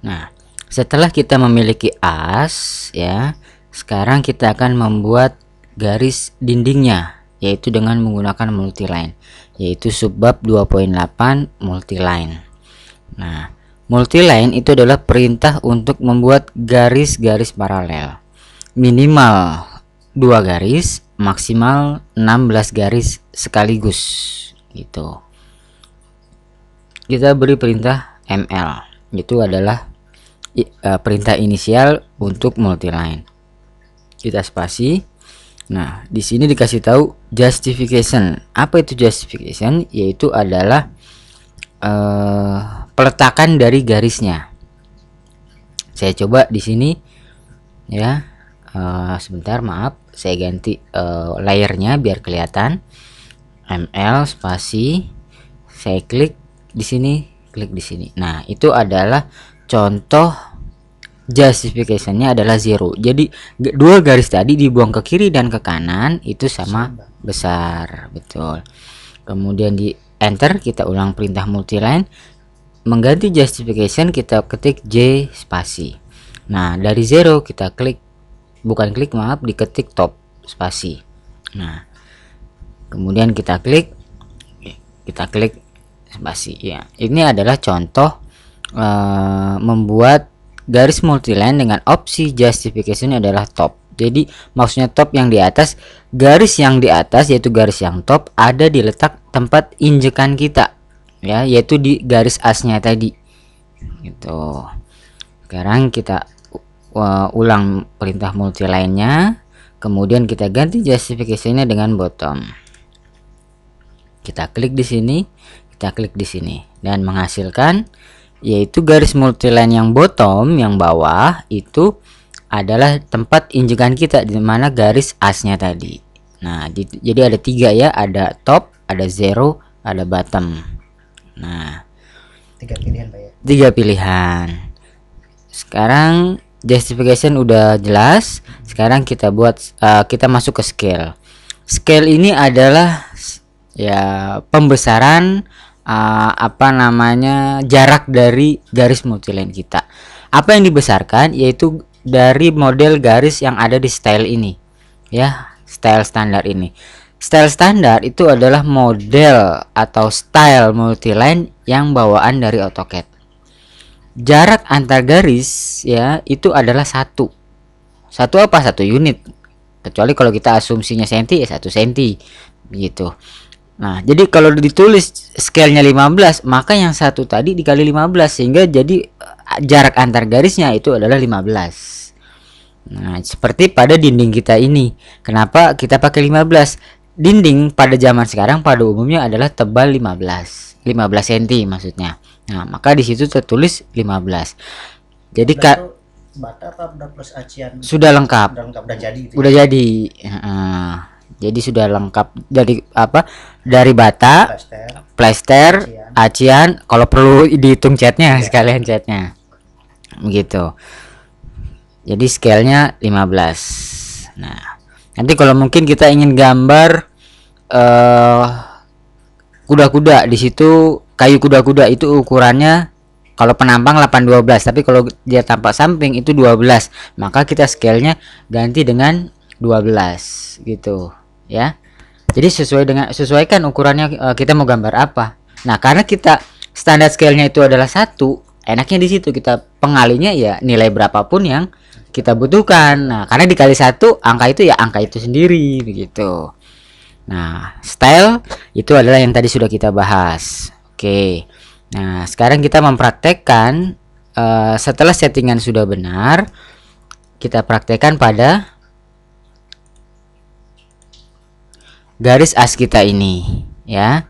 Nah, setelah kita memiliki as ya, sekarang kita akan membuat garis dindingnya, yaitu dengan menggunakan multiline, yaitu subbab 2.8 multiline. Nah, multiline itu adalah perintah untuk membuat garis-garis paralel. Minimal 2 garis, maksimal 16 garis sekaligus gitu. Kita beri perintah ml, itu adalah perintah inisial untuk multiline. Kita spasi. Nah, di sini dikasih tahu justification. Apa itu justification? Yaitu adalah peletakan dari garisnya. Saya coba di sini ya. Sebentar, maaf, saya ganti layernya biar kelihatan. ml spasi, saya klik di sini, klik di sini. Nah, itu adalah contoh justification-nya adalah 0. Jadi dua garis tadi dibuang ke kiri dan ke kanan itu sama besar, betul. Kemudian di enter, kita ulang perintah multiline. Mengganti justification kita ketik J spasi. Nah, dari 0 kita klik, bukan klik, maaf, diketik top spasi. Nah, kemudian kita klik spasi ya. Ini adalah contoh membuat garis multiline dengan opsi justification adalah top. Jadi maksudnya top yang di atas, garis yang di atas yaitu garis yang top ada di letak tempat injekan kita ya, yaitu di garis asnya tadi gitu. Sekarang kita ulang perintah multiline-nya, kemudian kita ganti justification-nya dengan bottom. Kita klik di sini, kita klik di sini, dan menghasilkan yaitu garis multiline yang bottom, yang bawah itu adalah tempat injekan kita, di mana garis asnya tadi. Nah, jadi ada 3 ya, ada top, ada 0, ada bottom. Nah, 3 pilihan Pak ya. 3 pilihan. Sekarang justification udah jelas. Sekarang kita buat kita masuk ke scale. Scale ini adalah ya pembesaran jarak dari garis multiline kita. Apa yang dibesarkan yaitu dari model garis yang ada di style ini ya, style standar ini. Style standar itu adalah model atau style multiline yang bawaan dari AutoCAD. Jarak antar garis ya itu adalah satu unit, kecuali kalau kita asumsinya senti ya 1 senti gitu. Nah, jadi kalau ditulis scale-nya 15, maka yang satu tadi dikali 15 sehingga jadi jarak antar garisnya itu adalah 15. Nah, seperti pada dinding kita ini. Kenapa kita pakai 15? Dinding pada zaman sekarang pada umumnya adalah tebal 15 cm maksudnya. Nah, maka di situ tertulis 15. Jadi bata apa udah plus acian? Sudah lengkap. Udah jadi gitu. Udah jadi. Jadi sudah lengkap dari dari bata, plester, acian, kalau perlu dihitung catnya ya. Sekalian catnya begitu. Jadi scale-nya 15. Nah, nanti kalau mungkin kita ingin gambar kuda-kuda, di situ kayu kuda-kuda itu ukurannya kalau penampang 812, tapi kalau dia tampak samping itu 12, maka kita scale-nya ganti dengan 12 gitu ya. Jadi sesuaikan ukurannya, kita mau gambar apa. Nah, karena kita standar scale-nya itu adalah 1, enaknya di situ kita pengalinya ya nilai berapapun yang kita butuhkan. Nah, karena dikali 1 angka itu ya angka itu sendiri begitu. Nah, style itu adalah yang tadi sudah kita bahas. Oke. Nah, sekarang kita mempraktekkan setelah settingan sudah benar, kita praktekkan pada garis as kita ini ya.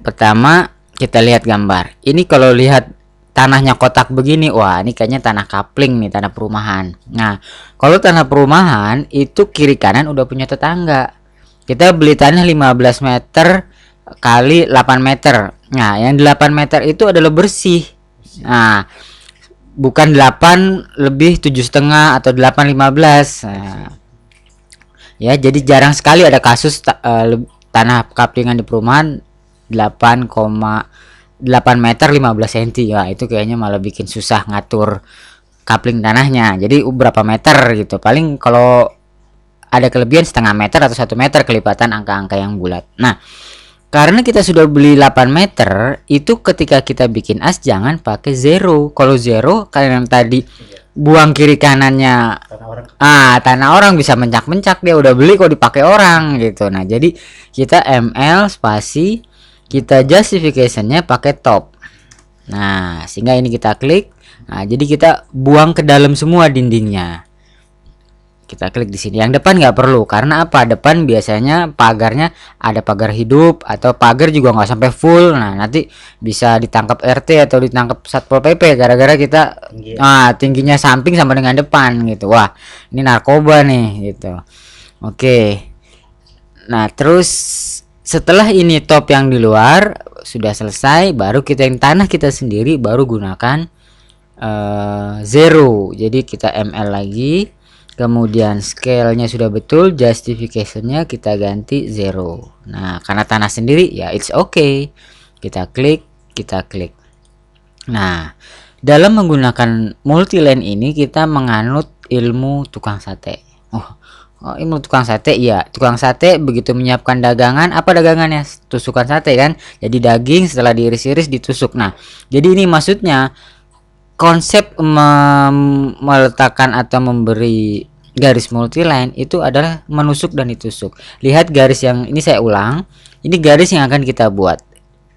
Pertama kita lihat gambar. Ini kalau lihat tanahnya kotak begini, wah ini kayaknya tanah kapling nih, tanah perumahan. Nah, kalau tanah perumahan itu kiri kanan udah punya tetangga. Kita beli tanah 15 meter kali 8 meter. Nah, yang 8 meter itu adalah bersih. Nah, bukan 8 lebih 7,5 atau 8,15. Nah, ya, jadi jarang sekali ada kasus tanah kaplingan di perumahan 8,5 8 meter 15 cm. Wah, itu kayaknya malah bikin susah ngatur coupling tanahnya. Jadi berapa meter gitu. Paling kalau ada kelebihan setengah meter atau 1 meter kelipatan angka-angka yang bulat. Nah, karena kita sudah beli 8 meter, itu ketika kita bikin as jangan pakai zero. Kalau zero kayak yang tadi buang kiri kanannya, tanah orang bisa mencak-mencak, dia udah beli kok dipakai orang gitu. Nah, jadi kita ml spasi, kita justificationnya pakai top. Nah, sehingga ini kita klik. Nah, jadi kita buang ke dalam semua dindingnya. Kita klik di sini. Yang depan nggak perlu, karena apa? Depan biasanya pagarnya ada pagar hidup atau pagar juga nggak sampai full. Nah, nanti bisa ditangkap RT atau ditangkap Satpol PP gara-gara kita tingginya samping sama dengan depan gitu. Wah, ini narkoba nih gitu. Oke. Nah, terus setelah ini top yang di luar sudah selesai, baru kita yang tanah kita sendiri baru gunakan zero. Jadi kita ml lagi. Kemudian scale-nya sudah betul, justification-nya kita ganti 0. Nah, karena tanah sendiri ya it's okay. Kita klik. Nah, dalam menggunakan multiline ini kita menganut ilmu tukang sate. Ilmu tukang sate ya. Tukang sate begitu menyiapkan dagangan, apa dagangannya? Tusukan sate kan. Jadi daging setelah diiris-iris ditusuk. Nah, jadi ini maksudnya konsep meletakkan atau memberi garis multiline itu adalah menusuk dan ditusuk. Lihat garis yang ini saya ulang. Ini garis yang akan kita buat.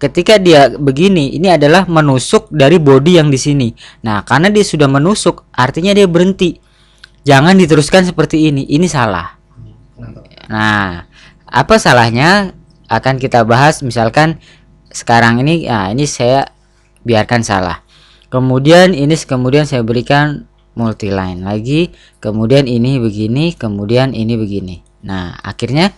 Ketika dia begini, ini adalah menusuk dari body yang di sini. Nah, karena dia sudah menusuk, artinya dia berhenti. Jangan diteruskan seperti ini. Ini salah. Nah, apa salahnya akan kita bahas. Misalkan sekarang ini, ini saya biarkan salah. Kemudian saya berikan multiline lagi, kemudian ini begini, kemudian ini begini. Nah, akhirnya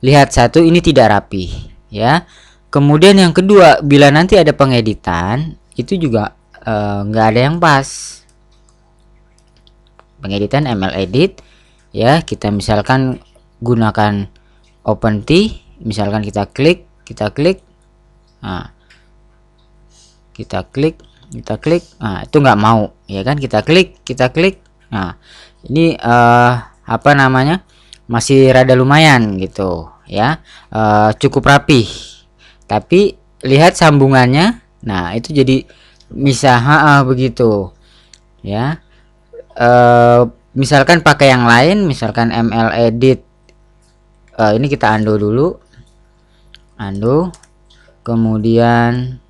lihat satu ini tidak rapi ya. Kemudian yang kedua, bila nanti ada pengeditan itu juga nggak ada yang pas. Pengeditan ml edit ya, kita misalkan gunakan open T, misalkan kita klik, nah, kita klik, nah itu nggak mau ya kan, kita klik. Nah, ini apa namanya, masih rada lumayan gitu ya, cukup rapi, tapi lihat sambungannya. Nah, itu jadi bisa begitu ya. Misalkan pakai yang lain, misalkan ml edit, ini kita undo dulu, kemudian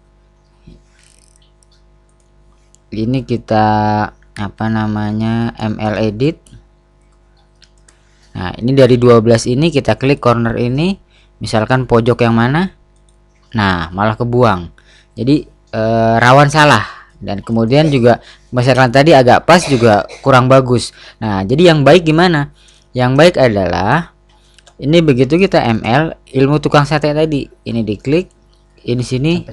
ini kita apa namanya, ml edit. Nah, ini dari 12 ini kita klik corner ini, misalkan pojok yang mana. Nah, malah kebuang. Jadi rawan salah. Dan kemudian juga misalkan tadi agak pas juga kurang bagus. Nah, jadi yang baik gimana? Yang baik adalah ini begitu kita ml ilmu tukang sate tadi, ini diklik, ini sini,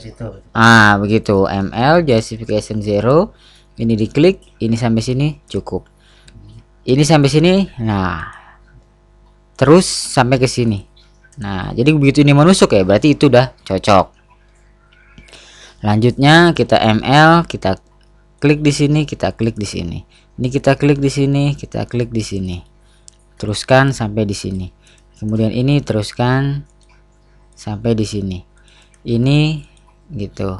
begitu ml justification 0, ini diklik, ini sampai sini cukup, ini sampai sini, nah terus sampai ke sini. Nah, jadi begitu ini menusuk ya, berarti itu udah cocok. Lanjutnya kita ml, kita klik di sini, kita klik di sini, ini kita klik di sini, kita klik di sini, teruskan sampai di sini. Kemudian ini teruskan sampai di sini. Ini gitu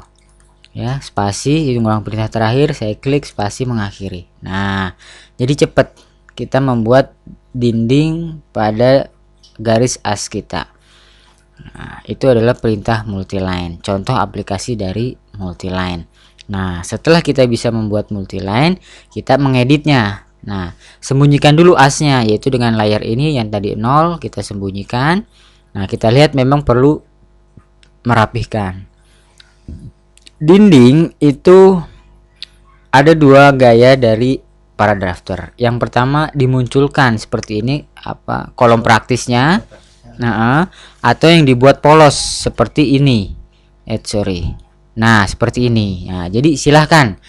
ya, spasi ulang perintah terakhir, saya klik spasi mengakhiri. Nah, jadi cepat kita membuat dinding pada garis as kita. Nah, itu adalah perintah multiline, contoh aplikasi dari multiline. Nah, setelah kita bisa membuat multiline, kita mengeditnya. Nah, sembunyikan dulu asnya, yaitu dengan layar ini yang tadi 0 kita sembunyikan. Nah, kita lihat memang perlu merapihkan. Dinding itu ada dua gaya dari para drafter. Yang pertama dimunculkan seperti ini, apa, kolom praktisnya. Nah, atau yang dibuat polos seperti ini. Nah, seperti ini. Nah, jadi silahkan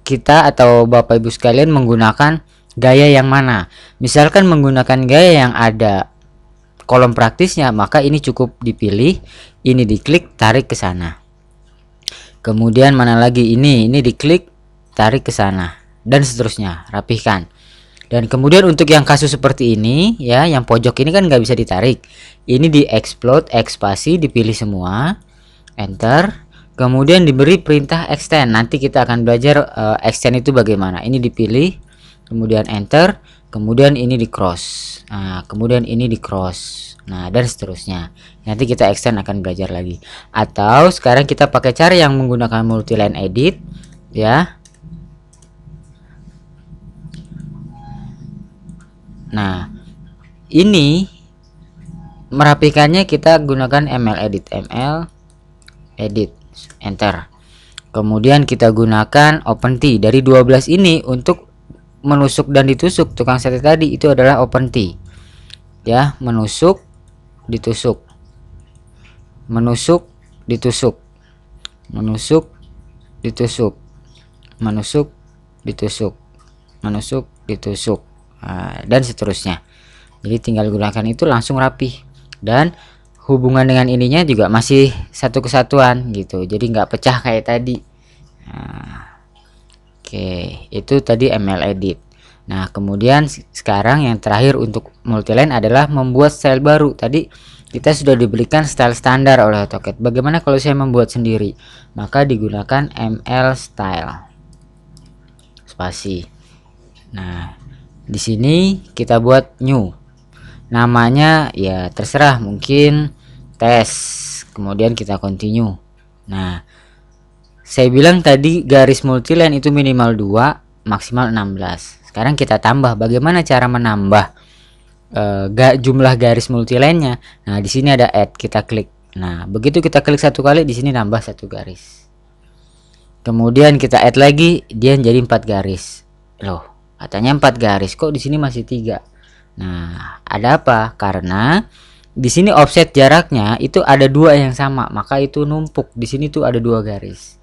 kita atau Bapak Ibu sekalian menggunakan gaya yang mana. Misalkan menggunakan gaya yang ada kolom praktisnya, maka ini cukup dipilih. ini diklik, tarik ke sana. Kemudian mana lagi, ini diklik, tarik ke sana, dan seterusnya, rapihkan. Dan kemudian untuk yang kasus seperti ini ya, yang pojok ini kan nggak bisa ditarik, ini di explode, ekspasi, dipilih semua, enter, kemudian diberi perintah extend. Nanti kita akan belajar extend itu bagaimana. Ini dipilih, kemudian enter, kemudian ini di cross, nah kemudian ini di cross, nah dan seterusnya. Nanti kita extend akan belajar lagi. Atau sekarang kita pakai cara yang menggunakan multiline edit ya. Nah, ini merapikannya kita gunakan ML edit, enter. Kemudian kita gunakan OpenT dari 12 ini untuk menusuk dan ditusuk tukang sate tadi, itu adalah OpenT. Ya, menusuk, ditusuk. Menusuk, ditusuk. Menusuk, ditusuk. Menusuk, ditusuk. Menusuk, ditusuk. Dan seterusnya. Jadi tinggal gunakan itu langsung rapi, dan hubungan dengan ininya juga masih satu kesatuan gitu, jadi nggak pecah kayak tadi. Oke, itu tadi ML edit. Nah kemudian sekarang yang terakhir untuk multiline adalah membuat style baru. Tadi kita sudah diberikan style standar oleh AutoCAD. Bagaimana kalau saya membuat sendiri? Maka digunakan ML style spasi. Nah di sini kita buat new, namanya ya terserah, mungkin tes, kemudian kita continue. Nah saya bilang tadi garis multiline itu minimal 2, maksimal 16. Sekarang kita tambah. Bagaimana cara menambah jumlah garis multiline-nya? Nah di sini ada add, kita klik. Nah begitu kita klik satu kali, di sini nambah 1 garis. Kemudian kita add lagi, dia jadi 4 garis. Loh, katanya 4 garis, kok di sini masih 3? Nah, ada apa? Karena di sini offset jaraknya itu ada 2 yang sama, maka itu numpuk. Di sini tuh ada 2 garis.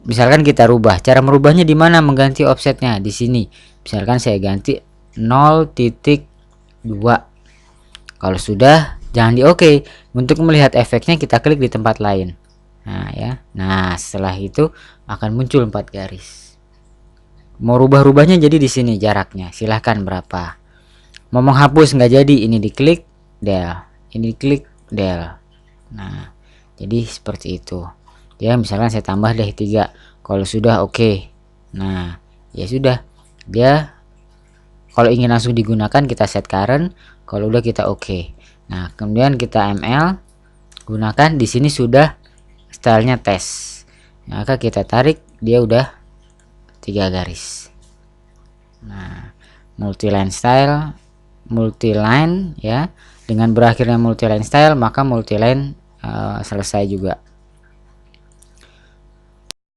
Misalkan kita rubah, cara merubahnya di mana? Mengganti offsetnya di sini. Misalkan saya ganti 0.2. Kalau sudah, jangan di oke. Untuk melihat efeknya kita klik di tempat lain. Nah, ya. Nah, setelah itu akan muncul 4 garis. Mau rubah-rubahnya jadi di sini jaraknya, silahkan berapa. Mau menghapus nggak jadi, ini diklik del, ini diklik del. Nah jadi seperti itu ya. Misalkan saya tambah deh 3. Kalau sudah oke. Nah ya sudah, dia kalau ingin langsung digunakan kita set current, kalau udah kita oke. Nah kemudian kita ML gunakan, di sini sudah stylenya tes, maka kita tarik, dia udah 3 garis. Nah multiline style, multiline ya, dengan berakhirnya multiline style maka multiline selesai juga.